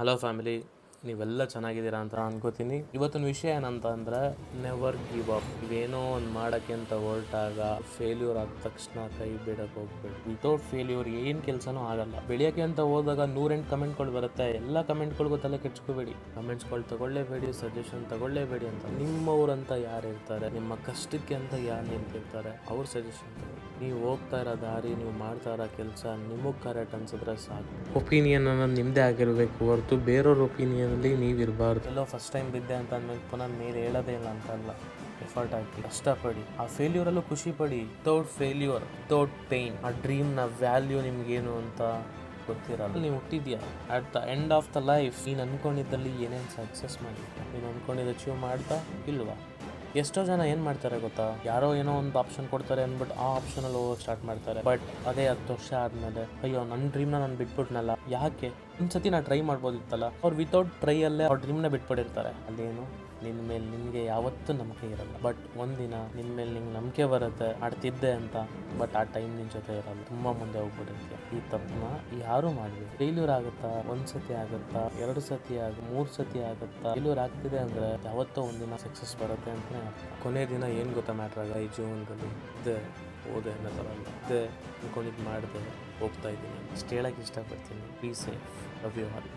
Hello family, ನೀವೆಲ್ಲ ಚೆನ್ನಾಗಿದ್ದೀರಾ ಅಂತ ಅನ್ಕೋತೀನಿ. ಇವತ್ತಿನ ವಿಷಯ ಏನಂತ ಅಂದರೆ ನೆವರ್ ಗಿವ್ ಅಪ್. ಇವೇನೋ ಒಂದು ಮಾಡೋಕ್ಕೆ ಅಂತ ಹೊರಟಾಗ ಫೇಲ್ಯೂರ್ ಆದ ತಕ್ಷಣ ಕೈ ಬಿಡಕ್ಕೆ ಹೋಗ್ಬೇಡಿ. ವಿತೌಟ್ ಫೇಲ್ಯೂರ್ ಏನು ಕೆಲಸನೂ ಆಗಲ್ಲ. ಬೆಳೆಯೋಕ್ಕೆ ಅಂತ ಹೋದಾಗ 108 ಕಮೆಂಟ್ಗಳು ಬರುತ್ತೆ. ಎಲ್ಲ ಕಮೆಂಟ್ಗಳಿಗೂ ತಲೆ ಕೆಡ್ಸ್ಕೋಬೇಡಿ. ಕಮೆಂಟ್ಸ್ಗಳು ತಗೊಳ್ಳೇಬೇಡಿ, ಸಜೆಷನ್ ತಗೊಳ್ಳೇಬೇಡಿ ಅಂತ. ನಿಮ್ಮವ್ರಂತ ಯಾರು ಇರ್ತಾರೆ, ನಿಮ್ಮ ಕಷ್ಟಕ್ಕೆ ಅಂತ ಯಾರು ನಿಂತಿರ್ತಾರೆ, ಅವ್ರ ಸಜೆಷನ್ ತಗೊಳ್ಳಿ. ನೀವು ಹೋಗ್ತಾ ಇರೋ ದಾರಿ, ನೀವು ಮಾಡ್ತಾ ಇರೋ ಕೆಲಸ ನಿಮಗೆ ಕರೆಕ್ಟ್ ಅನ್ಸಿದ್ರೆ ಸಾಕು. ಒಪಿನಿಯನ್ ಅನ್ನೋದು ನಿಮ್ಮದೇ ಆಗಿರಬೇಕು ಹೊರತು ಬೇರೆಯವ್ರ ಒಪಿನಿಯನಲ್ಲಿ ನೀವು ಇರಬಾರ್ದು. ಎಲ್ಲೋ ಫಸ್ಟ್ ಟೈಮ್ ಬಿದ್ದೆ ಅಂತ ಅಂದ್ಮೇಲೆ ಪುನಃ ಮೇಲೆ ಹೇಳೋದೇ ಇಲ್ಲ ಅಂತ ಅಲ್ಲ. ಎಫರ್ಟ್ ಹಾಕಿ, ಕಷ್ಟಪಡಿ. ಆ ಫೇಲ್ಯೂರಲ್ಲೂ ಖುಷಿ ಪಡಿ. ವಿತೌಟ್ ಫೇಲ್ಯೂರ್, ವಿತೌಟ್ ಪೇಯ್ನ್, ಆ ಡ್ರೀಮ್ನ ವ್ಯಾಲ್ಯೂ ನಿಮ್ಗೇನು ಅಂತ ಗೊತ್ತಿರಲ್ಲ. ನೀವು ಹುಟ್ಟಿದ್ಯಾ at the end of the life, ನೀನು ಅಂದ್ಕೊಂಡಿದ್ದಲ್ಲಿ ಏನೇನು ಸಕ್ಸಸ್ ಮಾಡಿದ್ಯಾ, ನೀನು ಅಂದ್ಕೊಂಡಿದ್ದು ಅಚೀವ್ ಮಾಡ್ತಾ ಇಲ್ವಾ? ಎಷ್ಟೋ ಜನ ಏನು ಮಾಡ್ತಾರೆ ಗೊತ್ತಾ, ಯಾರೋ ಏನೋ ಒಂದು ಆಪ್ಷನ್ ಕೊಡ್ತಾರೆ ಅಂದ್ಬಿಟ್ಟು ಆ ಆಪ್ಷನಲ್ಲಿ ಹೋಗೋಕೆ ಸ್ಟಾರ್ಟ್ ಮಾಡ್ತಾರೆ. ಬಟ್ ಅದೇ 10 ವರ್ಷ ಆದಮೇಲೆ ಅಯ್ಯೋ ನನ್ನ ಡ್ರೀಮ್ನ ನಾನು ಬಿಟ್ಬಿಟ್ನಲ್ಲ, ಯಾಕೆ ಒಂದ್ಸತಿ ನಾನು ಟ್ರೈ ಮಾಡ್ಬೋದಿತ್ತಲ್ಲ. ಅವ್ರು ವಿತೌಟ್ ಟ್ರೈಯಲ್ಲೇ ಅವ್ರ ಡ್ರೀಮ್ನ ಬಿಟ್ಬಿಟ್ಟಿರ್ತಾರೆ. ಅಲ್ಲೇನು ನಿನ್ನ ಮೇಲೆ ನಿನಗೆ ಯಾವತ್ತೂ ನಂಬಿಕೆ ಇರಲ್ಲ. ಬಟ್ ಒಂದಿನ ನಿನ್ನ ಮೇಲೆ ನಿಂಗೆ ನಂಬಿಕೆ ಬರುತ್ತೆ, ಆಡ್ತಿದ್ದೆ ಅಂತ. ಬಟ್ ಆ ಟೈಮ್ ನಿನ್ನ ಜೊತೆ ಇರಲ್ಲ, ತುಂಬ ಮುಂದೆ ಹೋಗ್ಬಿಟ್ಟಿರ್ತೀಯ. ಈ ತಪ್ಪನ್ನ ಯಾರೂ ಮಾಡಬೇಡಿ. ಫೇಲ್ಯೂರ್ ಆಗುತ್ತಾ, 1 ಸತಿ ಆಗುತ್ತಾ, 2 ಸತಿ 3 ಸತಿ ಆಗುತ್ತಾ? ಫೇಲ್ಯೂರ್ ಆಗ್ತಿದೆ ಅಂದರೆ ಯಾವತ್ತೋ ಒಂದಿನ ಸಕ್ಸಸ್ ಬರುತ್ತೆ ಅಂತಲೇ ಅರ್ಥ. ಕೊನೆ ದಿನ ಏನು ಗೊತ್ತಾ ಮ್ಯಾಟ್ರ್ ಆಗ ಈ ಜೀವನದಲ್ಲಿ, ಇದೆ ಓದೆ ಅನ್ನೋ ಥರ ಅಲ್ಲ. ಇದೆ ಅಂದ್ಕೊಂಡಿದ್ದು ಮಾಡಿದೆ, ಹೋಗ್ತಾ ಇದ್ದೀನಿ ಅಷ್ಟೇ ಹೇಳೋಕ್ಕೆ ಇಷ್ಟಪಡ್ತೀನಿ. Be safe, love you all.